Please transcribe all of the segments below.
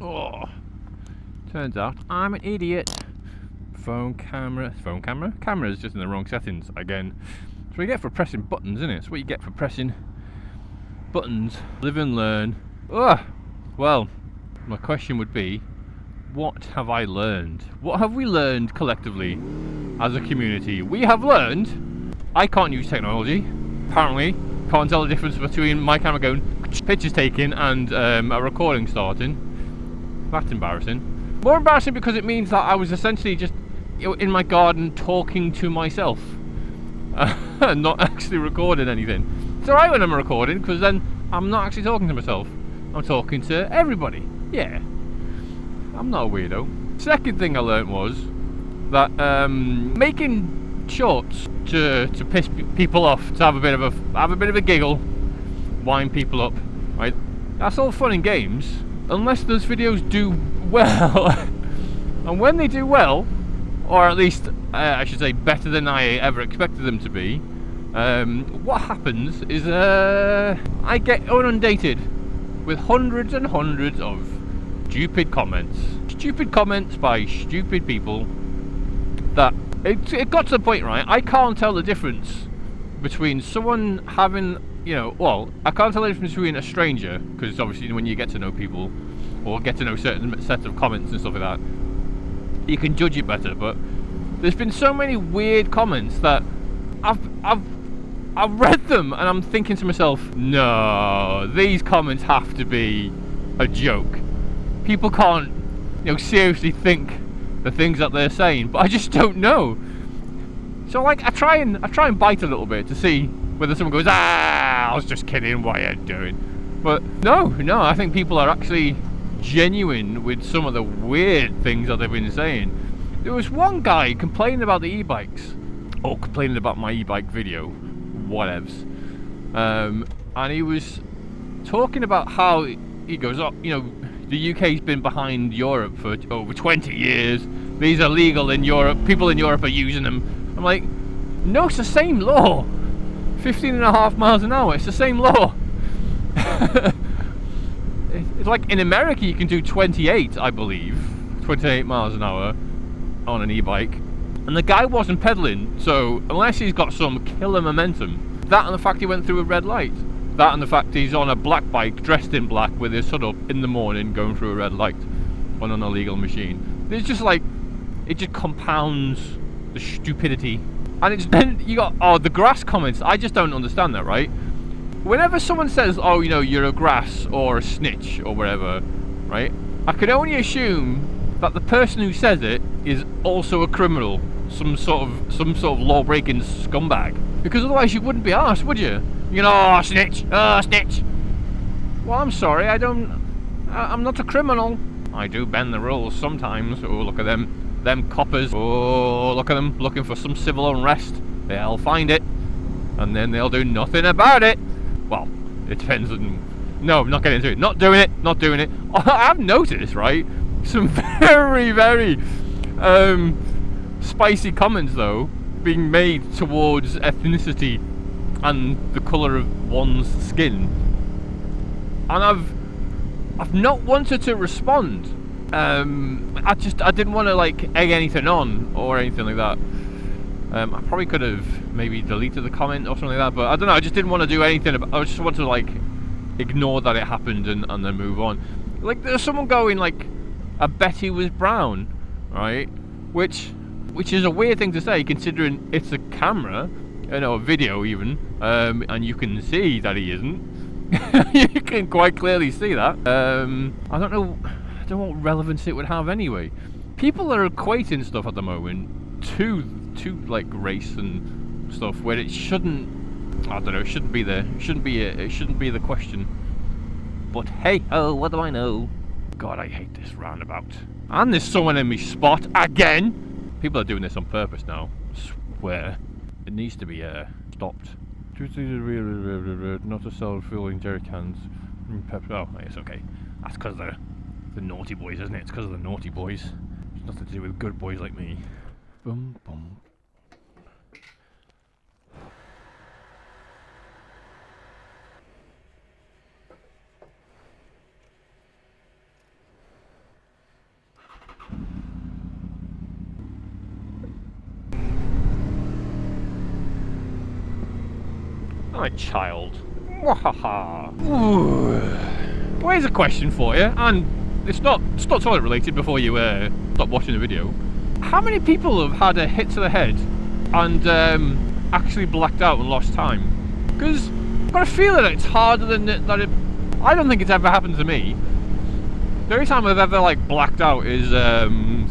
Oh, turns out I'm an idiot. Phone camera. Phone camera? Camera's just in the wrong settings again. That's what you get for pressing buttons, isn't it? It's what you get for pressing buttons. Live and learn. Ugh. Well, my question would be, what have I learned? What have we learned collectively as a community? We have learned I can't use technology. Apparently, can't tell the difference between my camera going, pictures taken, and a recording starting. That's embarrassing. More embarrassing because it means that I was essentially just in my garden talking to myself. And not actually recording anything. It's alright when I'm recording, because then I'm not actually talking to myself. I'm talking to everybody. Yeah. I'm not a weirdo. Second thing I learnt was that making shorts to piss people off, to have a bit of a giggle, wind people up, right? That's all fun and games, unless those videos do well. And when they do well, or at least I should say better than I ever expected them to be, what happens is I get inundated with hundreds and hundreds of stupid comments by stupid people that it got to the point, right, I can't tell the difference between someone having, well, I can't tell the difference between a stranger, because obviously when you get to know people or get to know certain sets of comments and stuff like that, you can judge it better. But there's been so many weird comments that I've read them and I'm thinking to myself, no, these comments have to be a joke. People can't, seriously think the things that they're saying, but I just don't know. So like, I try and bite a little bit to see whether someone goes, I was just kidding, what are you doing? But no, I think people are actually genuine with some of the weird things that they've been saying. There was one guy complaining about the e-bikes, or complaining about my e-bike video, whatevs, and he was talking about how he goes, the UK's been behind Europe for over 20 years. These are legal in Europe. People in Europe are using them. I'm like, no, it's the same law. 15.5 miles an hour. It's the same law. It's like in America you can do 28, I believe, 28 miles an hour on an e-bike, and the guy wasn't pedaling. So unless he's got some killer momentum, that and the fact he went through a red light. That and the fact he's on a black bike, dressed in black, with his hood up in the morning, going through a red light on an illegal machine. It's just like, it just compounds the stupidity. And it's then you got, the grass comments. I just don't understand that, right? Whenever someone says, you're a grass or a snitch or whatever, right? I can only assume that the person who says it is also a criminal, some sort of law-breaking scumbag. Because otherwise you wouldn't be asked, would you? Snitch, snitch. Well, I'm sorry, I'm not a criminal. I do bend the rules sometimes. Oh, look at them coppers. Oh, look at them, looking for some civil unrest. They'll find it, and then they'll do nothing about it. Well, it depends on... No, I'm not getting into it. Not doing it. I've noticed, right, some very, very spicy comments, though, being made towards ethnicity and the colour of one's skin, and I've not wanted to respond. I didn't want to egg anything on or anything like that. I probably could have maybe deleted the comment or something like that, but I don't know, I just didn't want to do anything I just wanted to ignore that it happened and then move on. There's someone going I bet he was brown, right? Which is a weird thing to say, considering it's a camera, a video even, and you can see that he isn't. You can quite clearly see that. I don't know what relevance it would have anyway. People are equating stuff at the moment to race and stuff where it shouldn't. I don't know. It shouldn't be there. It shouldn't be the question. But hey ho, what do I know? God, I hate this roundabout. And there's someone in my spot again. People are doing this on purpose now. I swear. It needs to be stopped. Not to sell filling jerry cans. Oh, it's okay. That's because of the naughty boys, isn't it? It's because of the naughty boys. It's nothing to do with good boys like me. Boom, boom. My child. Wahaha. Well, here's a question for you, and it's not toilet related before you stop watching the video. How many people have had a hit to the head and actually blacked out and lost time? Because I've got a feeling that it's harder than it. I don't think it's ever happened to me. The only time I've ever like blacked out is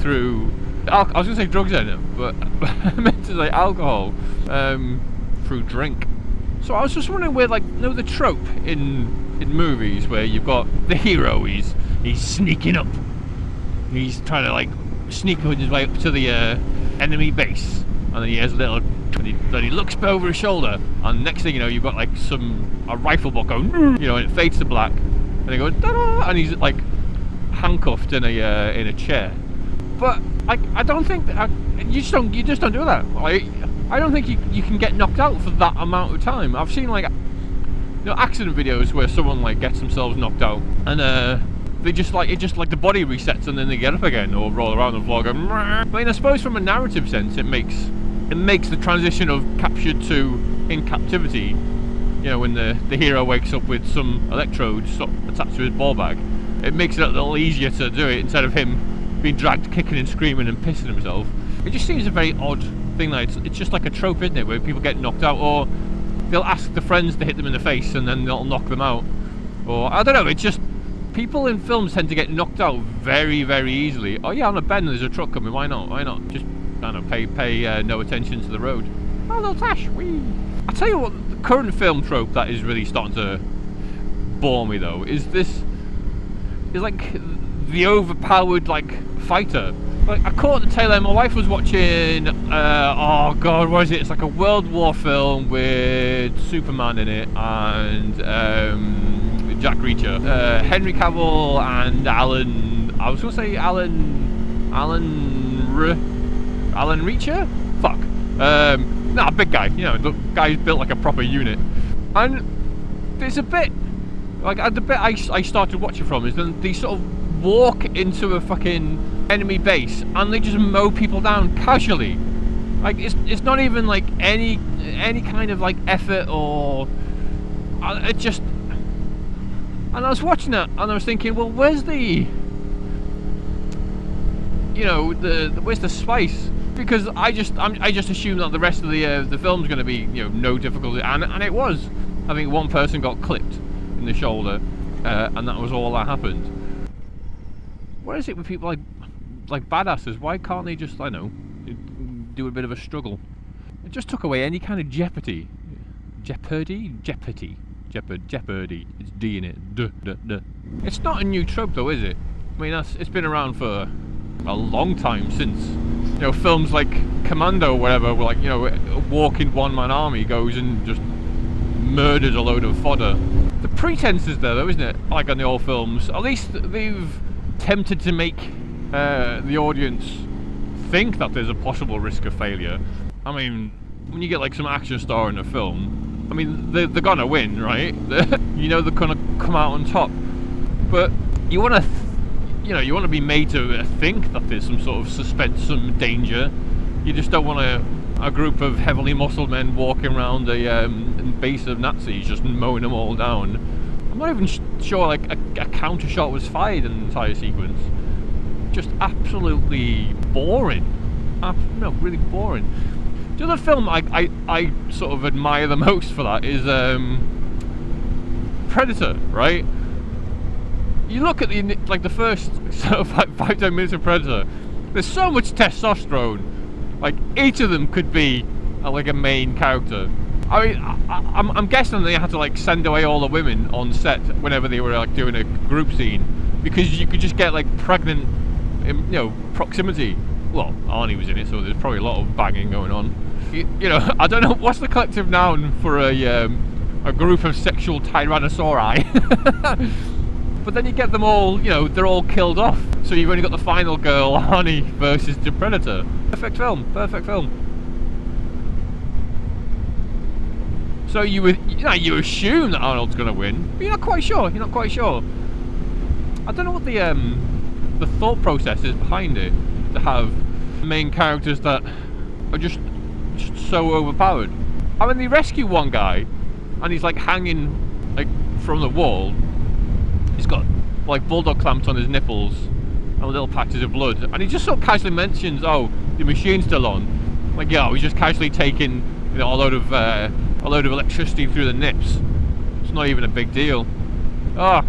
through. I was gonna say drugs in it, but I meant to say alcohol. Through drink. So I was just wondering where, like, you know, the trope in movies where you've got the hero, he's sneaking up, he's trying to like sneak his way up to the enemy base, and then he has a little, then he looks over his shoulder, and next thing you know, you've got like a rifle butt going, you know, and it fades to black, and they go, da-da, and he's like handcuffed in a chair. But I don't think that you just don't do that. I don't think you can get knocked out for that amount of time. I've seen like, you know, accident videos where someone like gets themselves knocked out, and they just like the body resets and then they get up again or roll around on the floor going. I mean, I suppose from a narrative sense, it makes the transition of captured to in captivity. You know, when the hero wakes up with some electrodes attached to his ball bag, it makes it a little easier to do it instead of him being dragged kicking and screaming and pissing himself. It just seems a very odd thing. Like it's just like a trope, isn't it, where people get knocked out, or they'll ask the friends to hit them in the face and then they'll knock them out, or I don't know. It's just people in films tend to get knocked out very, very easily. Oh yeah, on a bend there's a truck coming. Why not? Just I don't know, pay no attention to the road. Oh, little Tash. Whee. I tell you what, the current film trope that is really starting to bore me though is like the overpowered like fighter. Like, I caught the tail end. My wife was watching, oh god, what is it? It's like a World War film with Superman in it and Jack Reacher. Henry Cavill and I was going to say Alan Reacher? Fuck. Nah, big guy, you know, the guy's built like a proper unit. And there's a bit, like the bit I started watching from is then they sort of walk into a fucking enemy base and they just mow people down casually. Like it's not even like any kind of like effort or it just. And I was watching that and I was thinking, well, where's the, you know, where's the spice? Because I just assumed that the rest of the film's going to be, you know, no difficulty, and it was. I think one person got clipped in the shoulder, and that was all that happened. What is it with people like badasses? Why can't they just, I don't know, do a bit of a struggle? It just took away any kind of jeopardy. Jeopardy. It's D in it. Duh. It's not a new trope though, is it? I mean, it's been around for a long time since, you know, films like Commando or whatever, where, like, you know, a walking one-man army goes and just murders a load of fodder. The pretense is there though, isn't it? Like on the old films. At least they've attempted to make the audience think that there's a possible risk of failure. I mean, when you get like some action star in a film, I mean, they're gonna win, right? You know, they're gonna come out on top. But you want to, you know, you want to be made to think that there's some sort of suspense, some danger. You just don't want a group of heavily muscled men walking around a base of Nazis just mowing them all down. I'm not even sure like a counter shot was fired in the entire sequence. Just absolutely boring. No, really boring. The other film I sort of admire the most for that is Predator, right? You look at the first sort of like 5-10 minutes of Predator. There's so much testosterone. Like each of them could be like a main character. I mean, I'm guessing they had to like send away all the women on set whenever they were like doing a group scene, because you could just get like pregnant, you know, proximity. Well, Arnie was in it, so there's probably a lot of banging going on. You know, I don't know what's the collective noun for a group of sexual tyrannosauri. But then you get them all, you know, they're all killed off. So you've only got the final girl, Arnie, versus the Predator. Perfect film. So you assume that Arnold's going to win, but you're not quite sure. I don't know what the thought process is behind it, to have main characters that are just so overpowered. I mean, they rescue one guy, and he's like hanging like from the wall. He's got like bulldog clamps on his nipples and little patches of blood, and he just sort of casually mentions, "Oh, the machine's still on." Like, yeah, he's just casually taking, you know, a load of electricity through the nips. It's not even a big deal. Ah,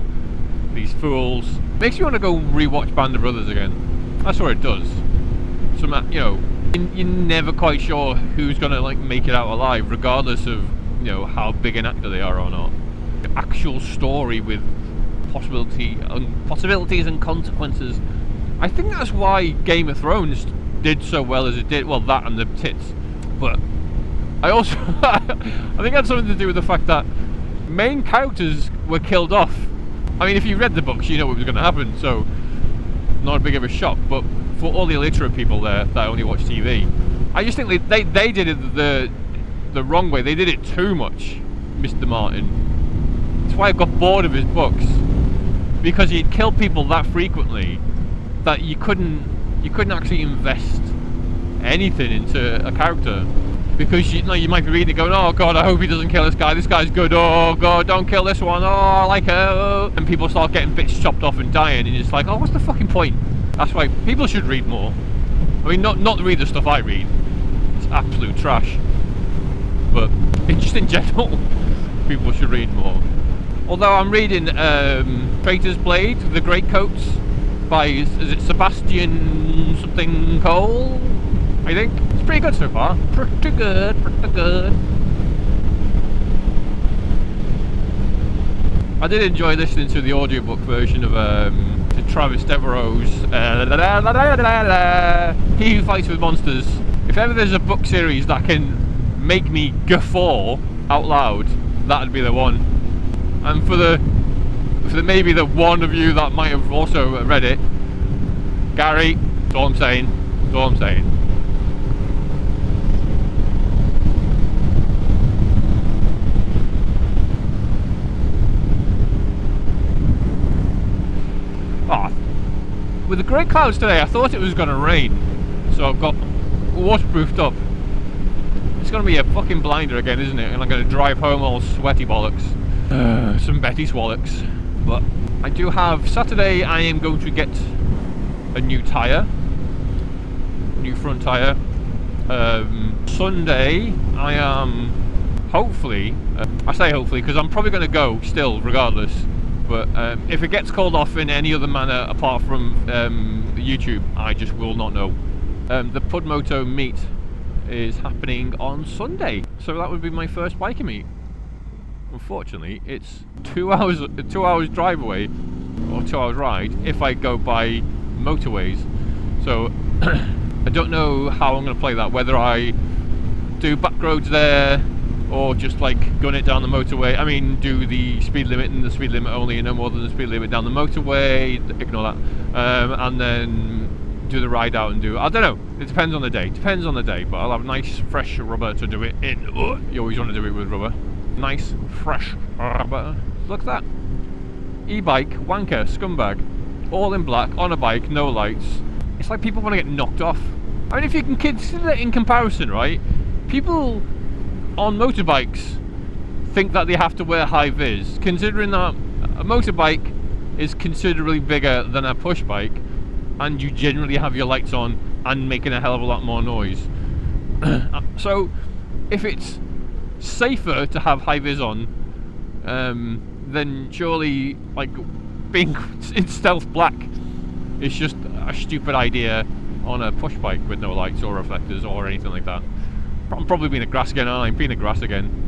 these fools. Makes you want to go rewatch Band of Brothers again. That's what it does. So, you know, you're never quite sure who's gonna like make it out alive, regardless of, you know, how big an actor they are or not. The actual story with possibilities and consequences. I think that's why Game of Thrones did so well as it did. Well, that and the tits. But I also I think it had something to do with the fact that main characters were killed off. I mean, if you read the books, you know what was going to happen, so not a big of a shock. But for all the illiterate people there that only watch TV, I just think they did it the wrong way. They did it too much, Mr. Martin. That's why I got bored of his books, because he'd kill people that frequently that you couldn't actually invest anything into a character. Because you might be reading it going, "Oh God, I hope he doesn't kill this guy. This guy's good. Oh God, don't kill this one. Oh, I like her." And people start getting bits chopped off and dying, and it's like, oh, what's the fucking point? That's why people should read more. I mean, not read the stuff I read. It's absolute trash. But just in general, people should read more. Although I'm reading Traitor's Blade, The Greatcoats by, is it Sebastian something Cole? I think. It's pretty good so far. Pretty good. I did enjoy listening to the audiobook version of Travis Devereaux's He Who Fights With Monsters. If ever there's a book series that can make me guffaw out loud, that'd be the one. And for the maybe the one of you that might have also read it, Gary, that's all I'm saying. That's all I'm saying. With the grey clouds today, I thought it was going to rain, so I've got waterproofed up. It's going to be a fucking blinder again, isn't it? And I'm going to drive home all sweaty bollocks. Some Betty Swallocks. But I do have Saturday. I am going to get a new tyre, new front tyre. Sunday, I am hopefully. I say hopefully because I'm probably going to go still, regardless. But if it gets called off in any other manner apart from YouTube, I just will not know. The Pudmoto meet is happening on Sunday, so that would be my first biking meet. Unfortunately, it's 2 hours drive away, or 2 hours ride, if I go by motorways. So I don't know how I'm going to play that, whether I do back roads there, or just like gun it down the motorway. I mean, do the speed limit and the speed limit only, and no more than the speed limit down the motorway, ignore that, and then do the ride out and do, I don't know, it depends on the day, but I'll have nice fresh rubber to do it in. You always want to do it with rubber. Nice fresh rubber. Look at that. E-bike, wanker, scumbag, all in black, on a bike, no lights. It's like people want to get knocked off. I mean, if you can consider it in comparison, right, people on motorbikes think that they have to wear high vis, considering that a motorbike is considerably bigger than a push bike, and you generally have your lights on and making a hell of a lot more noise. So if it's safer to have high vis on, then surely like being in stealth black is just a stupid idea on a push bike with no lights or reflectors or anything like that. I'm probably being a grass again, aren't I? I'm being a grass again.